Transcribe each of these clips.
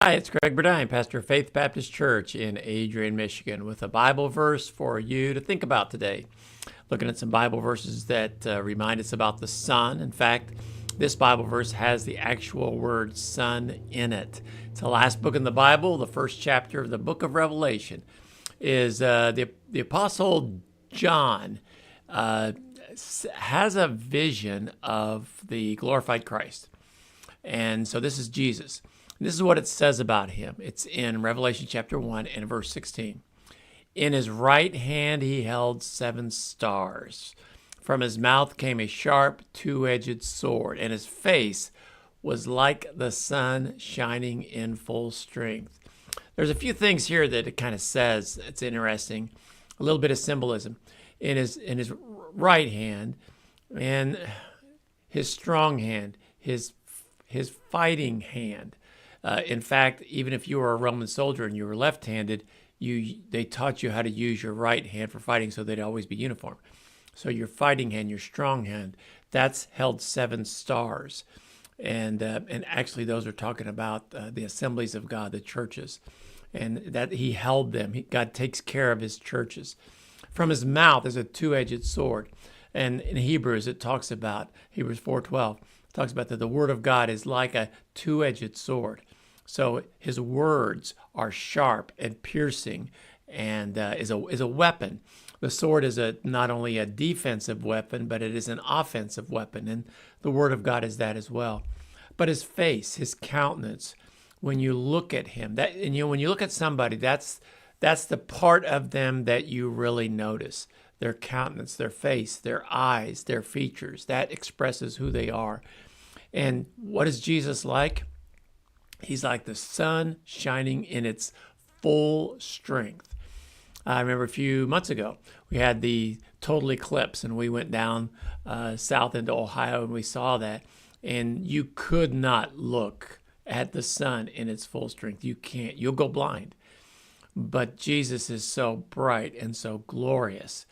Hi, it's Greg Burdine, pastor of Faith Baptist Church in Adrian, Michigan, with a Bible verse for you to think about today. Looking at some Bible verses that remind us about the Son. In fact, this Bible verse has the actual word Son in it. It's the last book in the Bible, the first chapter of the book of Revelation. Is the Apostle John has a vision of the glorified Christ. And so this is Jesus. This is what it says about him. It's in Revelation chapter 1 and verse 16. In his right hand he held 7 stars. From his mouth came a sharp, two-edged sword, and his face was like the sun shining in full strength. There's a few things here that it kind of says. It's interesting. A little bit of symbolism. In his right hand and his strong hand, his fighting hand. In fact, even if you were a Roman soldier and you were left-handed, they taught you how to use your right hand for fighting so they'd always be uniform. So your fighting hand, your strong hand, that's held 7 stars. And actually those are talking about the assemblies of God, the churches, and that he held them. God takes care of his churches. From his mouth is a two-edged sword. And in Hebrews, it talks about, Hebrews 4:12, talks about that the word of God is like a two-edged sword. So his words are sharp and piercing and is a weapon. The sword is not only a defensive weapon, but it is an offensive weapon. And the word of God is that as well. But his face, his countenance, when you look at him, when you look at somebody, that's the part of them that you really notice. Their countenance, their face, their eyes, their features, that expresses who they are. And what is Jesus like? He's like the sun shining in its full strength. I remember a few months ago, we had the total eclipse, and we went down south into Ohio, and we saw that. And you could not look at the sun in its full strength. You can't. You'll go blind. But Jesus is so bright and so glorious,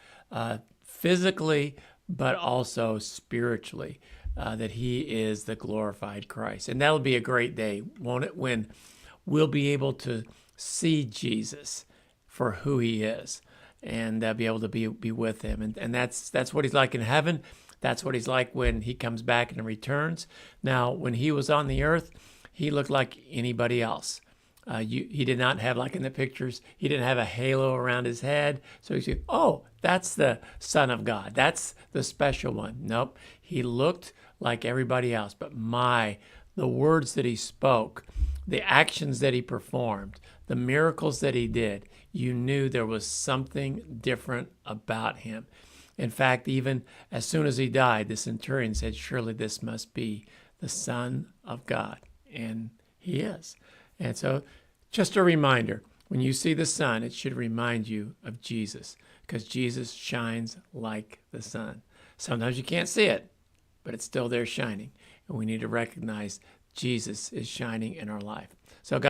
physically, but also spiritually. That he is the glorified Christ. And that'll be a great day, won't it, when we'll be able to see Jesus for who he is and be able to be with him. And that's what he's like in heaven. That's what he's like when he comes back and returns. Now, when he was on the earth, he looked like anybody else. He did not have, like in the pictures, he didn't have a halo around his head. So you say, oh, that's the Son of God. That's the special one. Nope. He looked like everybody else. But the words that he spoke, the actions that he performed, the miracles that he did, you knew there was something different about him. In fact, even as soon as he died, the centurion said, surely this must be the Son of God. And he is. And so just a reminder, when you see the sun, it should remind you of Jesus, because Jesus shines like the sun. Sometimes you can't see it, but it's still there shining. And we need to recognize Jesus is shining in our life.